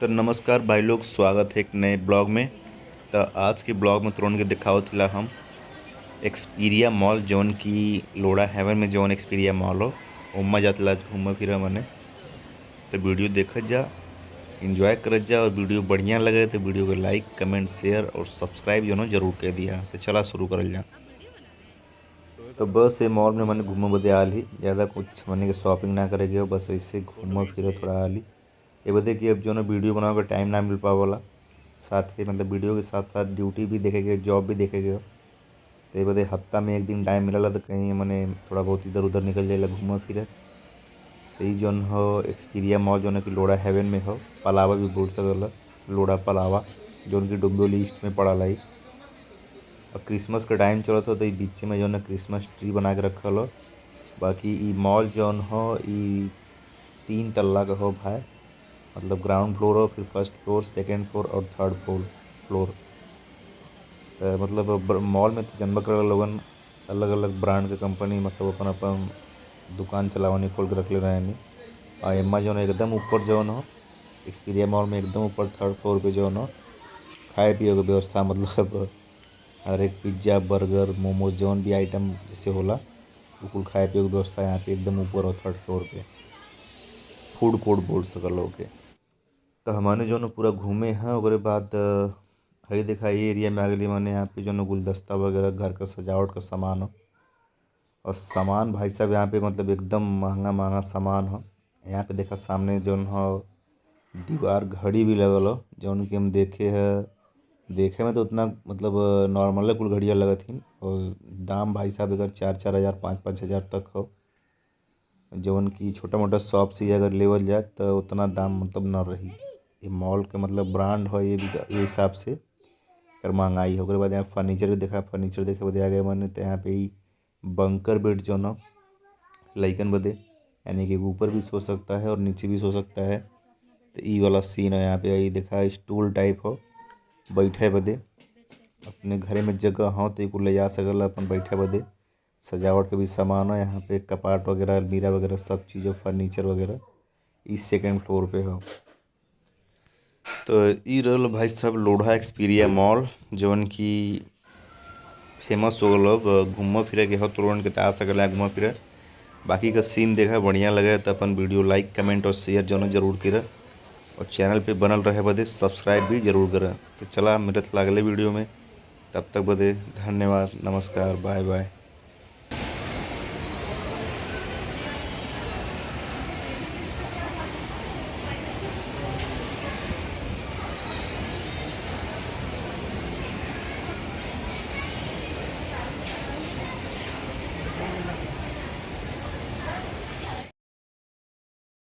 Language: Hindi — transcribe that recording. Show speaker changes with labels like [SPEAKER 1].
[SPEAKER 1] तो नमस्कार भाई लोग, स्वागत है एक नए ब्लॉग में। तो आज के ब्लॉग में तुरंत के दिखाओ थिला हम एक्सपीरिया मॉल जौन की लोड़ा हेवन में जौन एक्सपीरिया मॉल हो उम्मा जातला घूम फिर मने। तो वीडियो देखत जा, एंजॉय करत जा, और वीडियो बढ़िया लगे तो वीडियो को लाइक कमेंट शेयर और सब्सक्राइब जो ना जरूर कर दिया। तो चला शुरू करल जा। तो बस ये मॉल में मैंने घूमे बदे आल ही, ज़्यादा कुछ मैंने के शॉपिंग ना करेगे, बस ऐसे घूमो फिरो थोड़ा आल ही। ये बदे कि अब जो ना वीडियो बनाओ का टाइम ना मिल पावला, साथ ही मतलब वीडियो के साथ साथ ड्यूटी भी देखेगे, जॉब भी देखेगे। तो ये बदे हफ्ता में एक दिन टाइम मिलला तो कहीं मैंने थोड़ा बहुत इधर उधर निकल जाएगा घूमे फिरे। तो ये जौन हो एक्सपीरिया मॉल जो है कि लोड़ा हेवन में हो, पलावा भी बोल सकल, लोड़ा पलावा, जो उनकी डुम्बो लिस्ट में पड़ल है। और क्रिसमस का टाइम चलत हो तो ये बीच में जो है क्रिसमस ट्री बना के रखल हो। बाकी ई मॉल जौन हो ई 3 तल्ला का हो भाई, मतलब ग्राउंड फ्लोर हो, फिर फर्स्ट फ्लोर, सेकंड फ्लोर और थर्ड फ्लोर। तो मतलब मॉल में तो जनबा कर लोगन अलग अलग ब्रांड के कंपनी मतलब अपन अपन दुकान चलावनी खोल के रख ले रहे हैं। और एम्मा जो एकदम ऊपर जो हो एक्सपीरिया मॉल में एकदम ऊपर थर्ड फ्लोर पे जो हो खाए पिए की व्यवस्था, मतलब हर एक पिज्ज़ा बर्गर मोमोज जौन भी आइटम जैसे होला वो कुल खाए पिए की व्यवस्था यहाँ पे एकदम ऊपर और थर्ड फ्लोर पे फूड कोर्ट बोल सकल ओके। तो हमने जो न पूरा घूमे हैं, ओकरे बाद हई देखा ये एरिया में आ गई मैंने। यहाँ पे जो न गुलदस्ता वगैरह घर का सजावट का सामान हो, और सामान भाई साहब यहाँ पे मतलब एकदम महंगा महंगा सामान हो। यहाँ पे देखा सामने जो हो दीवार घड़ी भी लगल हो, जौन कि हम देखे है। देखे में तो उतना मतलब नॉर्मल कुल घड़िया लगत थी, और दाम भाई साहब अगर 4-4 हज़ार 5-5 हज़ार तक हो। जौन की छोटा मोटा शॉप से अगर लेवल जाए तो उतना दाम मतलब न रही। ये मॉल के मतलब ब्रांड हो, ये भी ये हिसाब से कर महंगाई हो। ओकरे बाद यहाँ फर्नीचर भी देखा, फर्नीचर देखे बदे आ गए मैंने। तो यहाँ पे ही बंकर बेड जो न लइकन बदे, यानी कि ऊपर भी सो सकता है और नीचे भी सो सकता है। तो ई वाला सीन है यहाँ पे। ये देखा स्टूल टाइप हो बैठे बदे, अपने घरे में जगह हो तो ये ले जा सकल अपन बैठे बदे। सजावट के भी सामान हो यहाँ पे, कपाट वगैरह अलमीरा वगैरह सब चीज़ हो, फर्नीचर वगैरह इस सेकंड फ्लोर पे हो। तो ई रहल भाई साहब लोढ़ा एक्सपीरिया मॉल, जौन की फेमस हो गल। घूम फिरे के हो तुरंत के आ सकल है घूम फिरे। बाकी का सीन देखा बढ़िया लगे तो अपन वीडियो लाइक कमेंट और शेयर जो ना जरूर करें, और चैनल पे बनल रहे बदे सब्सक्राइब भी जरूर करें। तो चला मिलत लागले वीडियो में, तब तक बदे धन्यवाद, नमस्कार, बाय बाय।